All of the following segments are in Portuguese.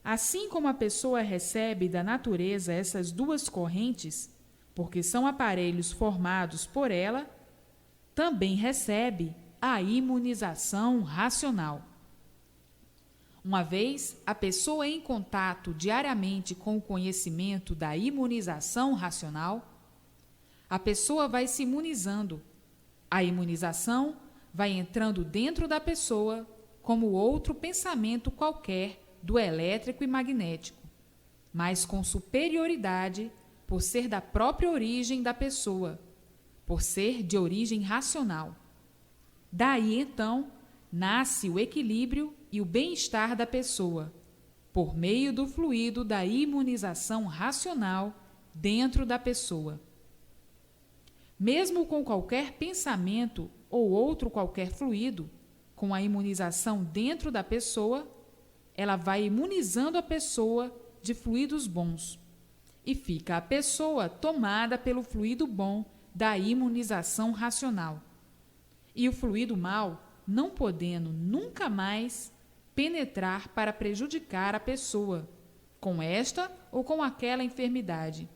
Assim como a pessoa recebe da natureza essas duas correntes, porque são aparelhos formados por ela, também recebe a imunização racional. Uma vez a pessoa em contato diariamente com o conhecimento da imunização racional, a pessoa vai se imunizando. A imunização vai entrando dentro da pessoa como outro pensamento qualquer do elétrico e magnético, mas com superioridade por ser da própria origem da pessoa, por ser de origem racional. Daí, então, nasce o equilíbrio e o bem-estar da pessoa, por meio do fluido da imunização racional dentro da pessoa. Mesmo com qualquer pensamento ou outro qualquer fluido, com a imunização dentro da pessoa, ela vai imunizando a pessoa de fluidos bons e fica a pessoa tomada pelo fluido bom da imunização racional. E o fluido mau, não podendo nunca mais penetrar para prejudicar a pessoa, com esta ou com aquela enfermidade.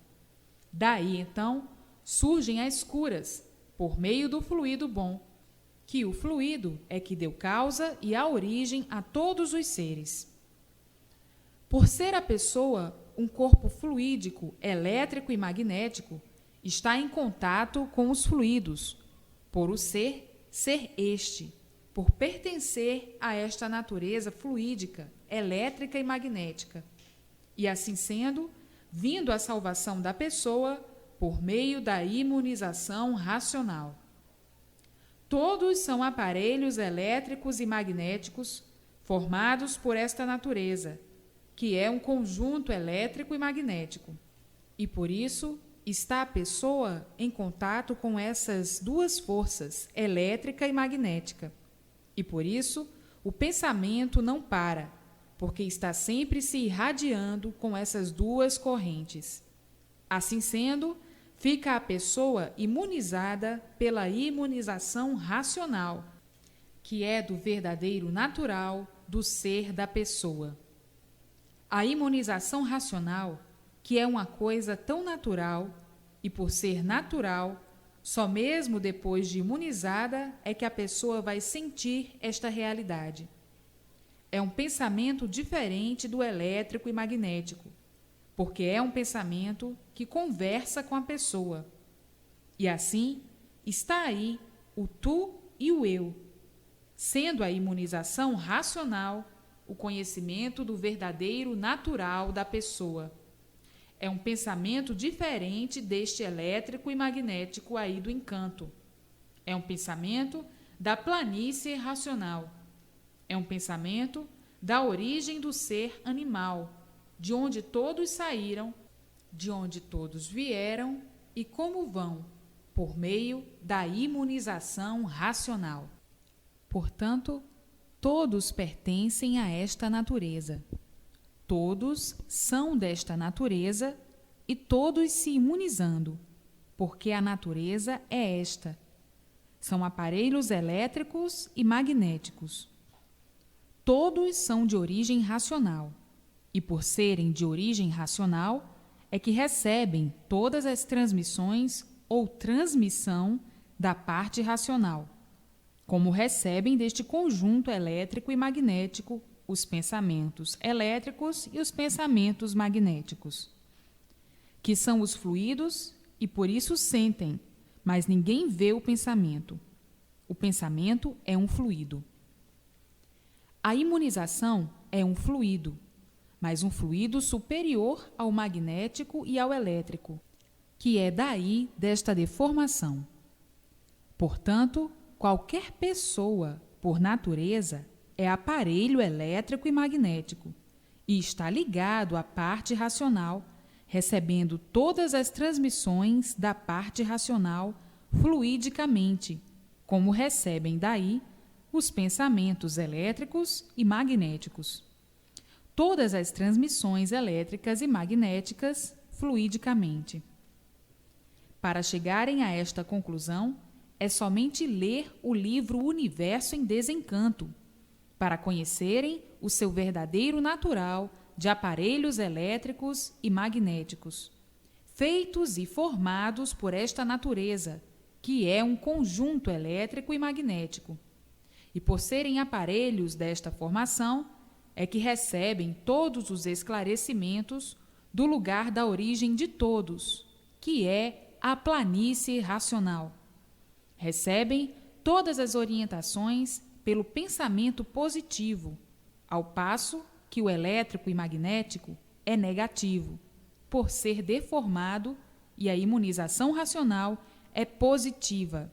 Daí, então, surgem as curas, por meio do fluido bom, que o fluido é que deu causa e a origem a todos os seres. Por ser a pessoa um corpo fluídico, elétrico e magnético, está em contato com os fluidos, por o ser este, por pertencer a esta natureza fluídica, elétrica e magnética, e assim sendo, vindo a salvação da pessoa por meio da imunização racional. Todos são aparelhos elétricos e magnéticos formados por esta natureza, que é um conjunto elétrico e magnético, e por isso está a pessoa em contato com essas duas forças, elétrica e magnética. E por isso, o pensamento não para, porque está sempre se irradiando com essas duas correntes. Assim sendo, fica a pessoa imunizada pela imunização racional, que é do verdadeiro natural do ser da pessoa. A imunização racional, que é uma coisa tão natural, e por ser natural, só mesmo depois de imunizada é que a pessoa vai sentir esta realidade. É um pensamento diferente do elétrico e magnético, porque é um pensamento que conversa com a pessoa. E assim, está aí o tu e o eu, sendo a imunização racional o conhecimento do verdadeiro natural da pessoa. É um pensamento diferente deste elétrico e magnético aí do encanto. É um pensamento da planície racional. É um pensamento da origem do ser animal, de onde todos saíram, de onde todos vieram e como vão, por meio da imunização racional. Portanto, todos pertencem a esta natureza. Todos são desta natureza e todos se imunizando, porque a natureza é esta. São aparelhos elétricos e magnéticos. Todos são de origem racional, e por serem de origem racional, é que recebem todas as transmissões ou transmissão da parte racional, como recebem deste conjunto elétrico e magnético os pensamentos elétricos e os pensamentos magnéticos, que são os fluidos e por isso sentem, mas ninguém vê o pensamento. O pensamento é um fluido. A imunização é um fluido, mas um fluido superior ao magnético e ao elétrico, que é daí desta deformação. Portanto, qualquer pessoa, por natureza, é aparelho elétrico e magnético e está ligado à parte racional, recebendo todas as transmissões da parte racional fluidicamente, como recebem daí os pensamentos elétricos e magnéticos. Todas as transmissões elétricas e magnéticas fluidicamente. Para chegarem a esta conclusão, é somente ler o livro Universo em Desencanto, para conhecerem o seu verdadeiro natural de aparelhos elétricos e magnéticos, feitos e formados por esta natureza, que é um conjunto elétrico e magnético. E por serem aparelhos desta formação, é que recebem todos os esclarecimentos do lugar da origem de todos, que é a planície racional. Recebem todas as orientações pelo pensamento positivo, ao passo que o elétrico e magnético é negativo, por ser deformado, e a imunização racional é positiva.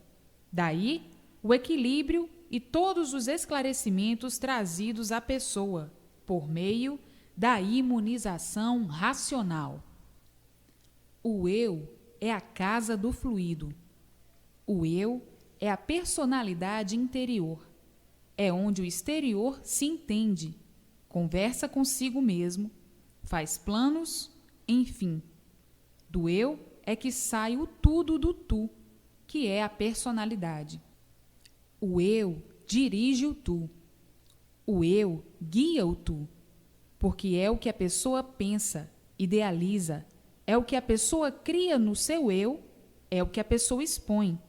Daí, o equilíbrio e todos os esclarecimentos trazidos à pessoa, por meio da imunização racional. O eu é a casa do fluido. O eu é a personalidade interior. É onde o exterior se entende, conversa consigo mesmo, faz planos, enfim. Do eu é que sai o tudo do tu, que é a personalidade. O eu dirige o tu. O eu guia o tu, porque é o que a pessoa pensa, idealiza, é o que a pessoa cria no seu eu, é o que a pessoa expõe.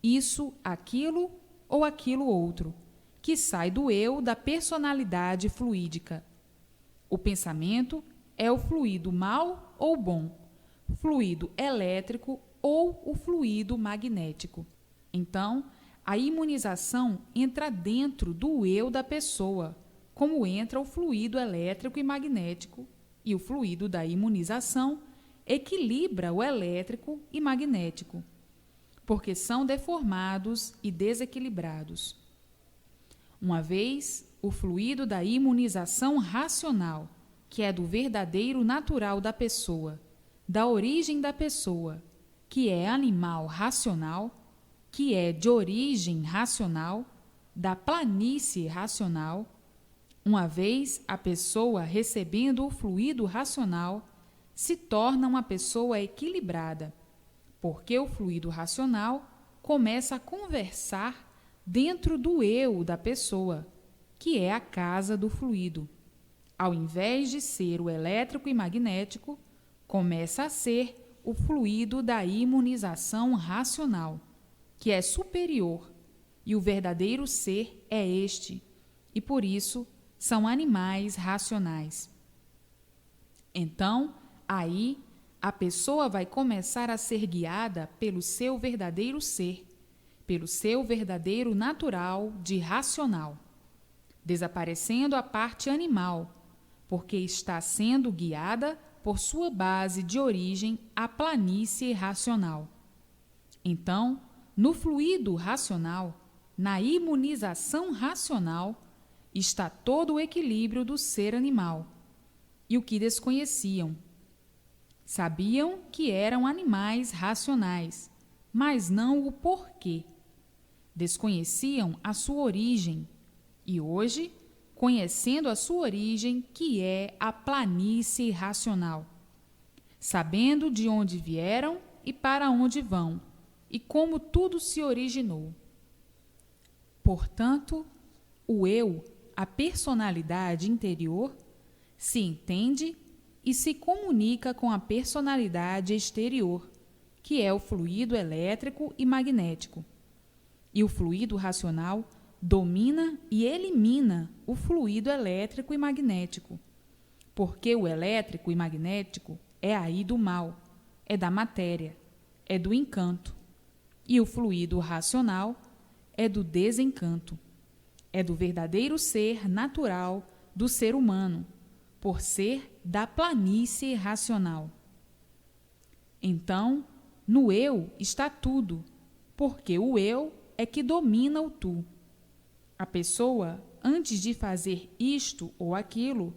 Isso, aquilo ou aquilo outro, que sai do eu da personalidade fluídica. O pensamento é o fluido mau ou bom, fluido elétrico ou o fluido magnético. Então, a imunização entra dentro do eu da pessoa, como entra o fluido elétrico e magnético, e o fluido da imunização equilibra o elétrico e magnético, porque são deformados e desequilibrados. Uma vez, o fluido da imunização racional, que é do verdadeiro natural da pessoa, da origem da pessoa, que é animal racional, que é de origem racional, da planície racional, uma vez a pessoa recebendo o fluido racional, se torna uma pessoa equilibrada, porque o fluido racional começa a conversar dentro do eu da pessoa, que é a casa do fluido. Ao invés de ser o elétrico e magnético, começa a ser o fluido da imunização racional, que é superior, e o verdadeiro ser é este, e por isso são animais racionais. Então, aí, a pessoa vai começar a ser guiada pelo seu verdadeiro ser, pelo seu verdadeiro natural de racional, desaparecendo a parte animal, porque está sendo guiada por sua base de origem, a planície racional. Então, no fluido racional, na imunização racional, está todo o equilíbrio do ser animal, e o que desconheciam. Sabiam que eram animais racionais, mas não o porquê. Desconheciam a sua origem, e hoje, conhecendo a sua origem, que é a planície racional, sabendo de onde vieram e para onde vão, e como tudo se originou. Portanto, o eu, a personalidade interior, se entende e se comunica com a personalidade exterior, que é o fluido elétrico e magnético. E o fluido racional domina e elimina o fluido elétrico e magnético, porque o elétrico e magnético é aí do mal, é da matéria, é do encanto, e o fluido racional é do desencanto, é do verdadeiro ser natural do ser humano, por ser da planície racional. Então, no eu está tudo, porque o eu é que domina o tu. A pessoa, antes de fazer isto ou aquilo,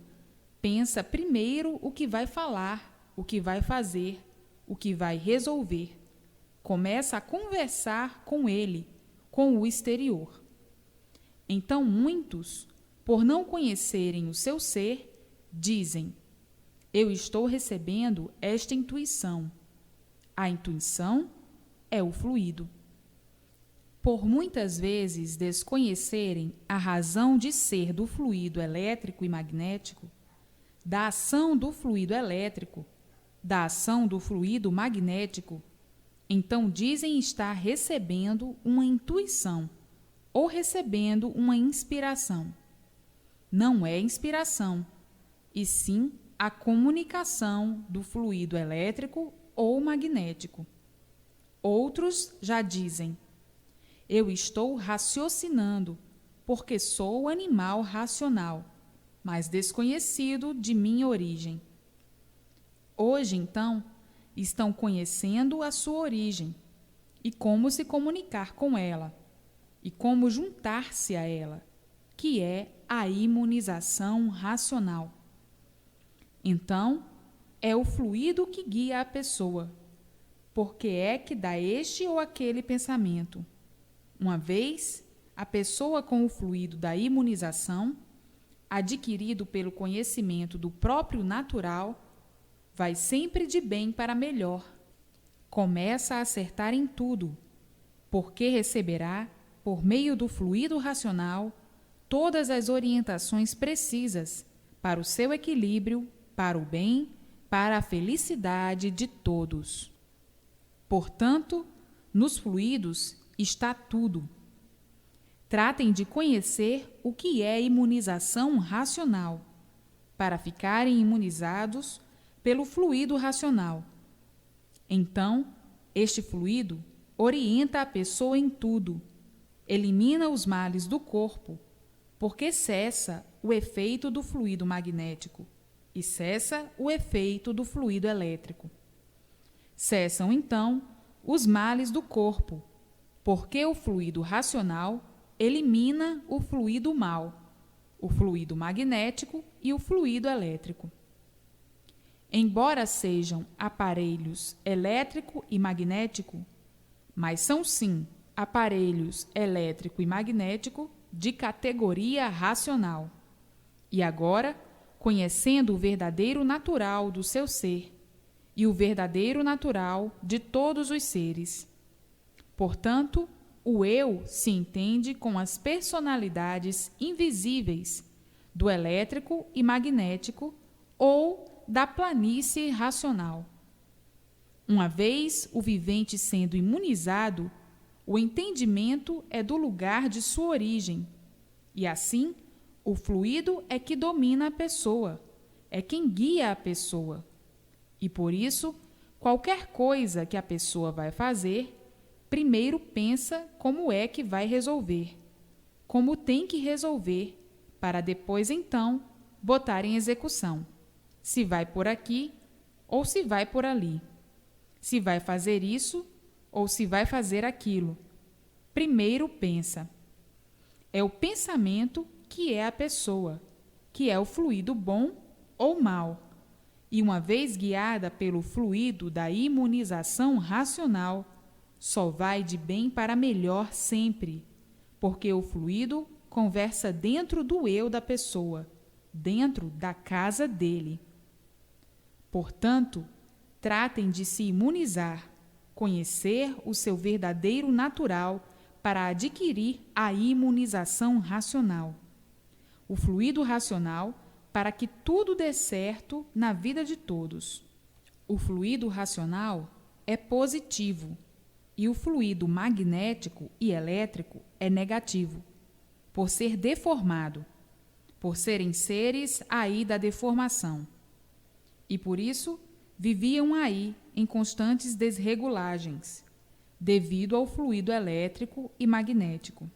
pensa primeiro o que vai falar, o que vai fazer, o que vai resolver. Começa a conversar com ele, com o exterior. Então, muitos, por não conhecerem o seu ser, dizem: eu estou recebendo esta intuição. A intuição é o fluido. Por muitas vezes desconhecerem a razão de ser do fluido elétrico e magnético, da ação do fluido elétrico, da ação do fluido magnético, então dizem estar recebendo uma intuição ou recebendo uma inspiração. Não é inspiração, e sim a comunicação do fluido elétrico ou magnético. Outros já dizem: eu estou raciocinando, porque sou animal racional, mas desconhecido de minha origem. Hoje, então, estão conhecendo a sua origem e como se comunicar com ela e como juntar-se a ela, que é a imunização racional. Então, é o fluido que guia a pessoa, porque é que dá este ou aquele pensamento. Uma vez, a pessoa com o fluido da imunização, adquirido pelo conhecimento do próprio natural, vai sempre de bem para melhor. Começa a acertar em tudo, porque receberá, por meio do fluido racional, todas as orientações precisas para o seu equilíbrio, para o bem, para a felicidade de todos. Portanto, nos fluidos está tudo. Tratem de conhecer o que é imunização racional, para ficarem imunizados pelo fluido racional. Então, este fluido orienta a pessoa em tudo, elimina os males do corpo, porque cessa o efeito do fluido magnético e cessa o efeito do fluido elétrico. Cessam, então, os males do corpo, porque o fluido racional elimina o fluido mal, o fluido magnético e o fluido elétrico. Embora sejam aparelhos elétrico e magnético, mas são sim aparelhos elétrico e magnético de categoria racional. E agora, conhecendo o verdadeiro natural do seu ser e o verdadeiro natural de todos os seres. Portanto, o eu se entende com as personalidades invisíveis do elétrico e magnético ou da planície racional. Uma vez o vivente sendo imunizado, o entendimento é do lugar de sua origem, e assim o fluido é que domina a pessoa, é quem guia a pessoa. E por isso, qualquer coisa que a pessoa vai fazer, primeiro pensa como é que vai resolver, como tem que resolver, para depois então botar em execução. Se vai por aqui ou se vai por ali. Se vai fazer isso ou se vai fazer aquilo. Primeiro pensa. É o pensamento que é a pessoa, que é o fluido bom ou mau. E uma vez guiada pelo fluido da imunização racional, só vai de bem para melhor sempre, porque o fluido conversa dentro do eu da pessoa, dentro da casa dele. Portanto, tratem de se imunizar, conhecer o seu verdadeiro natural para adquirir a imunização racional. O fluido racional para que tudo dê certo na vida de todos. O fluido racional é positivo e o fluido magnético e elétrico é negativo, por ser deformado, por serem seres aí da deformação. E por isso viviam aí em constantes desregulagens, devido ao fluido elétrico e magnético.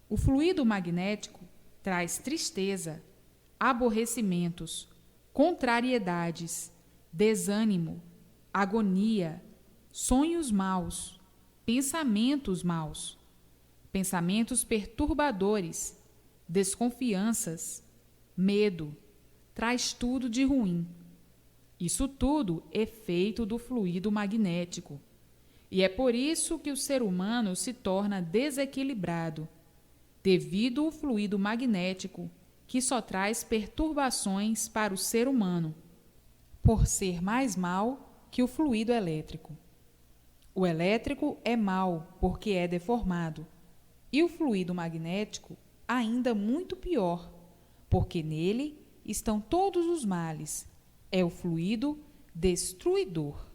O fluido magnético traz tristeza, aborrecimentos, contrariedades, desânimo, agonia, sonhos maus, pensamentos perturbadores, desconfianças, medo, traz tudo de ruim. Isso tudo é feito do fluido magnético. E é por isso que o ser humano se torna desequilibrado, devido ao fluido magnético, que só traz perturbações para o ser humano, por ser mais mau que o fluido elétrico. O elétrico é mau porque é deformado, e o fluido magnético ainda muito pior, porque nele estão todos os males. É o fluido destruidor.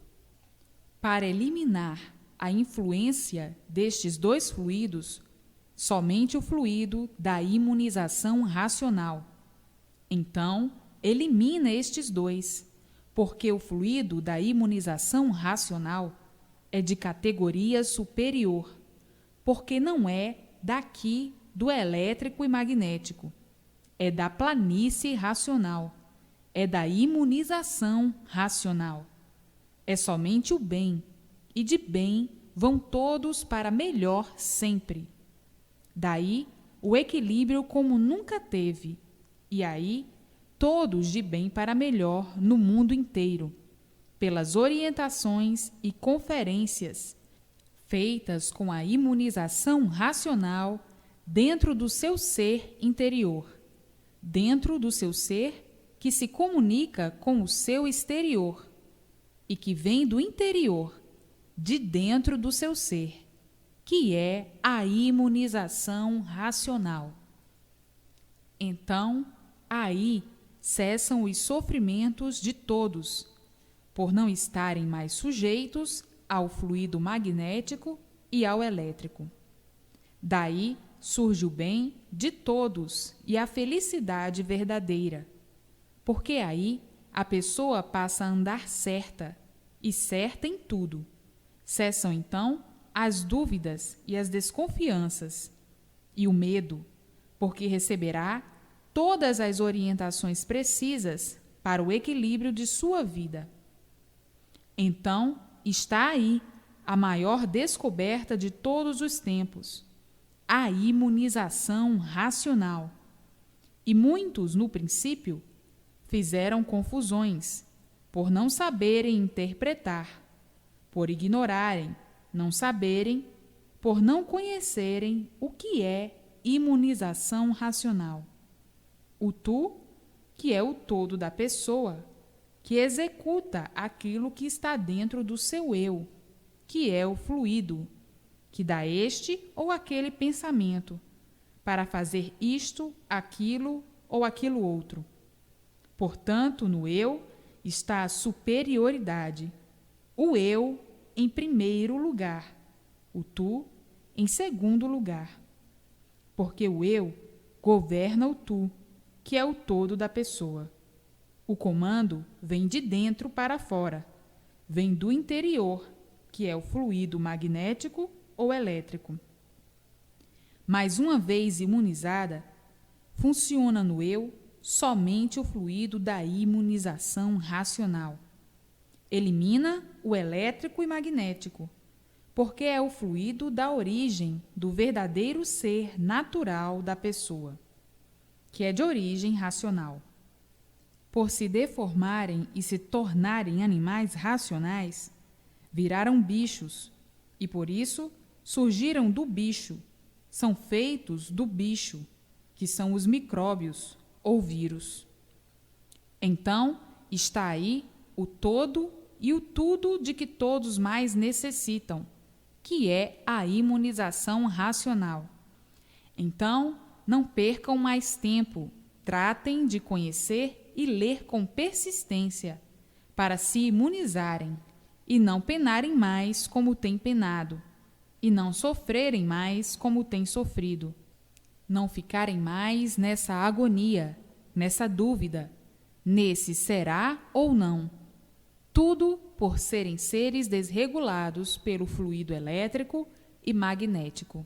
Para eliminar a influência destes dois fluidos, somente o fluido da imunização racional. Então, elimina estes dois, porque o fluido da imunização racional é de categoria superior, porque não é daqui do elétrico e magnético, é da planície racional, é da imunização racional. É somente o bem, e de bem vão todos para melhor sempre. Daí o equilíbrio como nunca teve, e aí todos de bem para melhor no mundo inteiro, pelas orientações e conferências feitas com a imunização racional dentro do seu ser interior, dentro do seu ser que se comunica com o seu exterior e que vem do interior, de dentro do seu ser, que é a imunização racional. Então, aí cessam os sofrimentos de todos, por não estarem mais sujeitos ao fluido magnético e ao elétrico. Daí surge o bem de todos e a felicidade verdadeira, porque aí a pessoa passa a andar certa, e certa em tudo. Cessam então as dúvidas e as desconfianças, e o medo, porque receberá todas as orientações precisas para o equilíbrio de sua vida. Então, está aí a maior descoberta de todos os tempos, a imunização racional. E muitos, no princípio, fizeram confusões, por não saberem interpretar, por ignorarem, não saberem, por não conhecerem o que é imunização racional. O tu, que é o todo da pessoa, que executa aquilo que está dentro do seu eu, que é o fluido, que dá este ou aquele pensamento, para fazer isto, aquilo ou aquilo outro. Portanto, no eu está a superioridade, o eu em primeiro lugar, o tu em segundo lugar. Porque o eu governa o tu, que é o todo da pessoa. O comando vem de dentro para fora, vem do interior, que é o fluido magnético ou elétrico. Mas uma vez imunizada, funciona no eu somente o fluido da imunização racional. Elimina o elétrico e magnético, porque é o fluido da origem do verdadeiro ser natural da pessoa, que é de origem racional. Por se deformarem e se tornarem animais racionais, viraram bichos, e por isso surgiram do bicho, são feitos do bicho, que são os micróbios ou vírus. Então, está aí o todo e o tudo de que todos mais necessitam, que é a imunização racional. Então, não percam mais tempo, tratem de conhecer e ler com persistência, para se imunizarem e não penarem mais como têm penado, e não sofrerem mais como têm sofrido. Não ficarem mais nessa agonia, nessa dúvida, nesse será ou não. Tudo por serem seres desregulados pelo fluido elétrico e magnético.